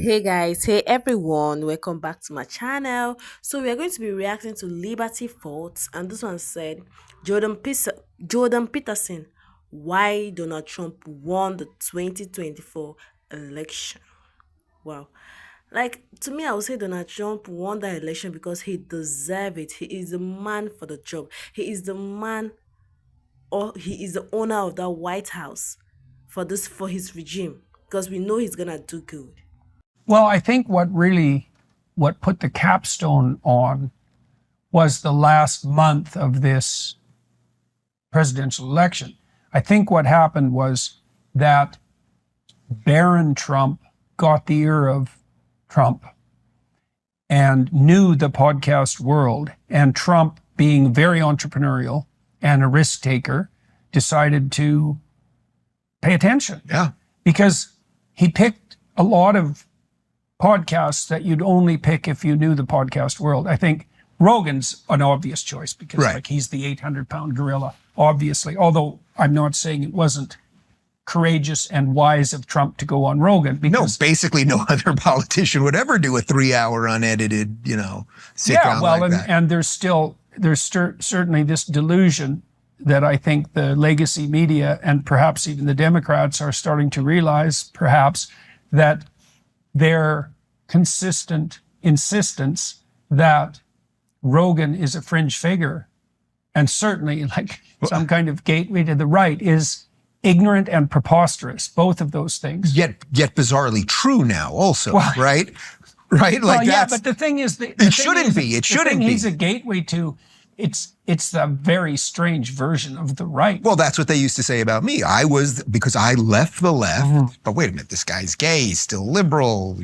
Hey guys, hey everyone, welcome back to my channel. So we are going to be reacting to Liberty Faults, and this one said Jordan Peterson, why Donald Trump won the 2024 election. Wow. Like, to me, I would say Donald Trump won that election because he deserved it. He is the man for the job. He is the man, or he is the owner of that White House for his regime, because we know he's gonna do good. Well, I think what put the capstone on was the last month of this presidential election. I think what happened was that Baron Trump got the ear of Trump and knew the podcast world, and Trump, being very entrepreneurial and a risk taker, decided to pay attention. Yeah. Because he picked a lot of podcasts that you'd only pick if you knew the podcast world. I think Rogan's an obvious choice because Right. he's the 800-pound gorilla, obviously. Although I'm not saying it wasn't courageous and wise of Trump to go on Rogan. No, Because, basically no other politician would ever do a 3-hour unedited, sit down like that. and there's certainly this delusion that I think the legacy media and perhaps even the Democrats are starting to realize, perhaps, that their consistent insistence that Rogan is a fringe figure and certainly like some kind of gateway to the right is ignorant and preposterous, both of those things. Yet bizarrely true now also, Well- right? Right? Like Yeah, that's, but the thing is, it shouldn't be. It shouldn't be. He's a gateway to, it's a very strange version of the right. well, that's what they used to say about me. Because I left the left, Mm-hmm. but wait a minute, this guy's gay, he's still liberal,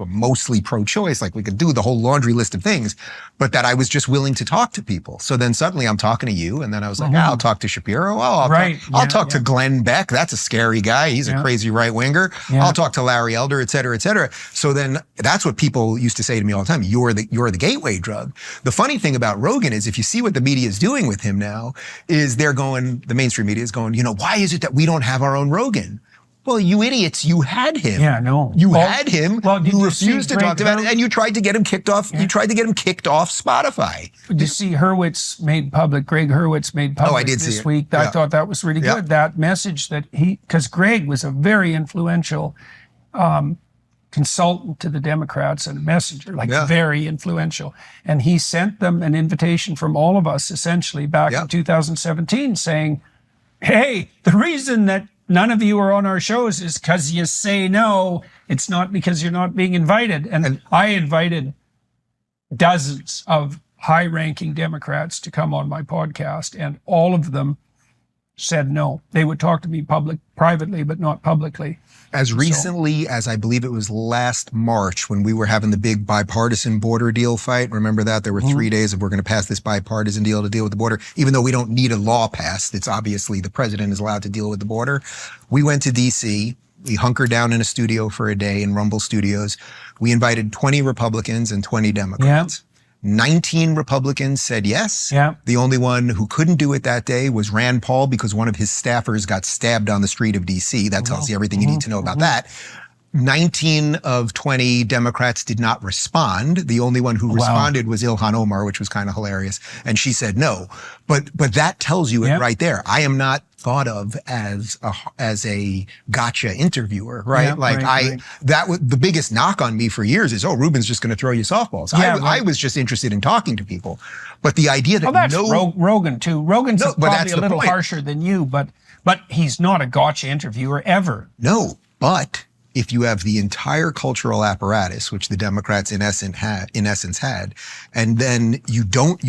mostly pro-choice, like we could do the whole laundry list of things, but that I was just willing to talk to people. So then suddenly I'm talking to you, and then I was like, I'll talk to Shapiro. Oh, I'll talk to Glenn Beck. That's a scary guy. He's a crazy right-winger. Yeah. I'll talk to Larry Elder, et cetera, et cetera. So then that's what people used to say to me all the time. You're the gateway drug. The funny thing about Rogan is if you see what the media is doing with him now, is the mainstream media is going, why is it that we don't have our own Rogan? Well, you idiots, you had him. Yeah, no. You had him. Well, did you you refused see to talk Greg about it, and you tried to get him kicked off. You tried to get him kicked off Spotify. Did you see Greg Hurwitz made public I did see this it. week? Yeah. I thought that was really Yeah. good. That message that because Greg was a very influential consultant to the Democrats and a messenger, very influential. And he sent them an invitation from all of us, essentially, back in 2017, saying, hey, the reason that none of you are on our shows is because you say no. It's not because you're not being invited. And I invited dozens of high-ranking Democrats to come on my podcast, and all of them said no. They would talk to me privately, but not publicly. As recently as I believe it was last March when we were having the big bipartisan border deal fight. Remember that? There were 3 days of we're going to pass this bipartisan deal to deal with the border, even though we don't need a law passed. It's obviously the president is allowed to deal with the border. We went to D.C. We hunkered down in a studio for a day in Rumble Studios. We invited 20 Republicans and 20 Democrats. 19 Republicans said yes. Yeah. The only one who couldn't do it that day was Rand Paul because one of his staffers got stabbed on the street of D.C. That tells you everything you need to know about that. 19 of 20 Democrats did not respond. The only one who responded was Ilhan Omar, which was kind of hilarious. And she said no. But that tells you it right there. I am not thought of as a gotcha interviewer, right? That was the biggest knock on me for years is, Ruben's just going to throw you softballs. I was just interested in talking to people. But the idea that that's Rogan too. Rogan's probably a little point. harsher than you, but he's not a gotcha interviewer ever. No, but if you have the entire cultural apparatus, which the Democrats in essence had, and then you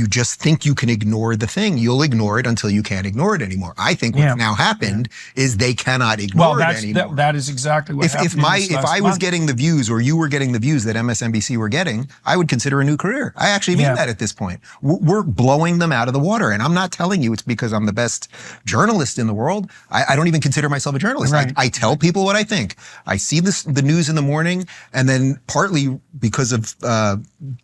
just think you can ignore the thing, you'll ignore it until you can't ignore it anymore. I think what's now happened is they cannot ignore it anymore. That is exactly what happened. If I was getting the views or you were getting the views that MSNBC were getting, I would consider a new career. I actually mean that at this point. We're blowing them out of the water. And I'm not telling you it's because I'm the best journalist in the world. I don't even consider myself a journalist. Right. I tell people what I think. I see see the news in the morning, and then partly because of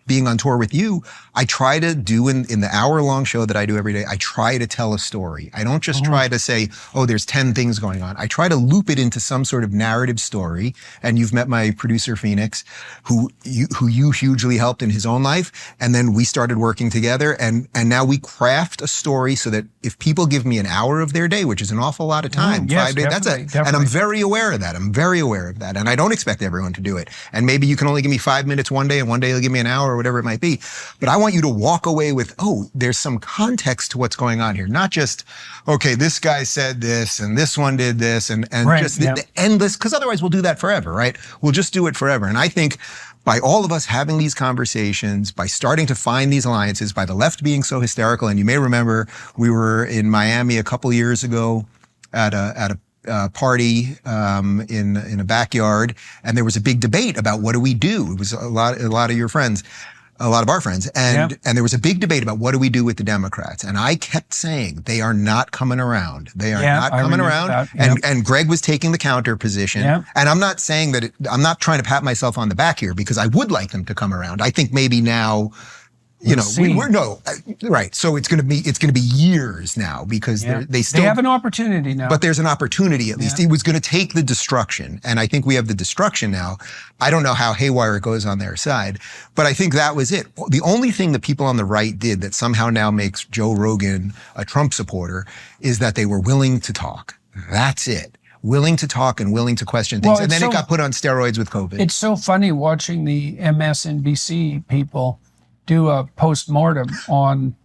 being on tour with you, I try to do in the hour-long show that I do every day, I try to tell a story. I don't just try to say, oh, there's 10 things going on. I try to loop it into some sort of narrative story. And you've met my producer, Phoenix, who you hugely helped in his own life. And then we started working together, and now we craft a story so that if people give me an hour of their day, which is an awful lot of time, yes, 5 days, definitely. and I'm very aware of that. I'm very aware of that. And I don't expect everyone to do it. And maybe you can only give me 5 minutes one day, and one day you'll give me an hour, or whatever it might be. But I want you to walk away with, oh, there's some context to what's going on here. Not just, okay, this guy said this and this one did this, and Right, just yeah. the endless, because otherwise we'll do that forever, right? We'll just do it forever. And I think by all of us having these conversations, by starting to find these alliances, by the left being so hysterical, and you may remember we were in Miami a couple years ago at a party in a backyard, and there was a big debate about what do we do. It was a lot of your friends, a lot of our friends, and there was a big debate about what do we do with the Democrats. And I kept saying they are not coming around. They are not coming around. That. And Greg was taking the counter position. And I'm not saying that I'm not trying to pat myself on the back here, because I would like them to come around. I think maybe now, you know, we're no, right. So it's going to be years now, because they still have an opportunity now. But there's an opportunity, at least. He was going to take the destruction. And I think we have the destruction now. I don't know how haywire it goes on their side, but I think that was it. The only thing that people on the right did that somehow now makes Joe Rogan a Trump supporter is that they were willing to talk. That's it. Willing to talk and willing to question things. And then it got put on steroids with COVID. It's so funny watching the MSNBC people do a post-mortem on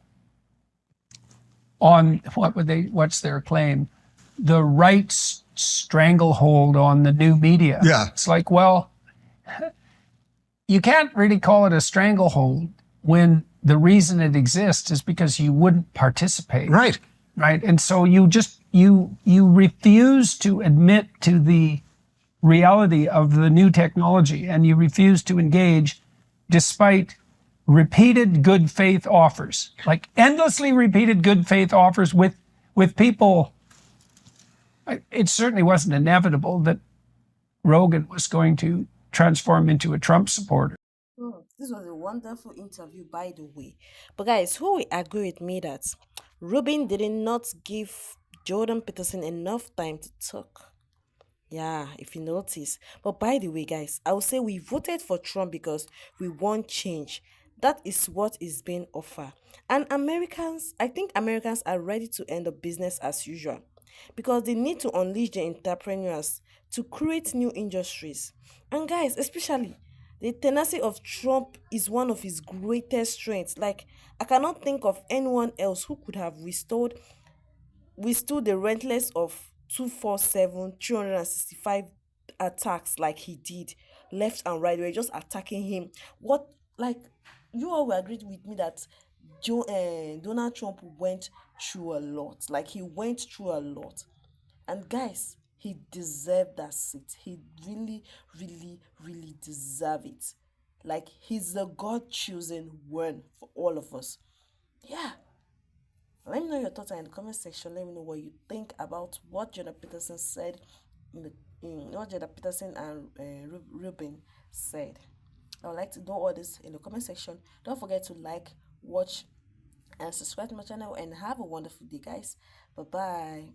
what's their claim? The right's stranglehold on the new media. Yeah. It's like, well, you can't really call it a stranglehold when the reason it exists is because you wouldn't participate. Right. Right. And so you refuse to admit to the reality of the new technology, and you refuse to engage despite repeated good faith offers, like endlessly repeated good faith offers with people. It certainly wasn't inevitable that Rogan was going to transform into a Trump supporter. This was a wonderful interview, by the way. But guys, who will agree with me that Rubin did not give Jordan Peterson enough time to talk? Yeah, if you notice. But by the way, guys, I would say we voted for Trump because we want change. That is what is being offered. And I think Americans are ready to end up business as usual, because they need to unleash the entrepreneurs to create new industries. And guys, especially the tenacity of Trump is one of his greatest strengths. Like, I cannot think of anyone else who could have withstood the relentless of 247, 365 attacks like he did, left and right. They were just attacking him. What, like, you all will agree with me that Donald Trump went through a lot. Like, he went through a lot. And guys, he deserved that seat. He really, really, really deserved it. Like, he's the God chosen one for all of us. Yeah. Let me know your thoughts in the comment section. Let me know what you think about what Jordan Peterson said what Jordan Peterson and Ruben said. I would like to know all this in the comment section. Don't forget to like, watch, and subscribe to my channel. And have a wonderful day, guys. Bye bye.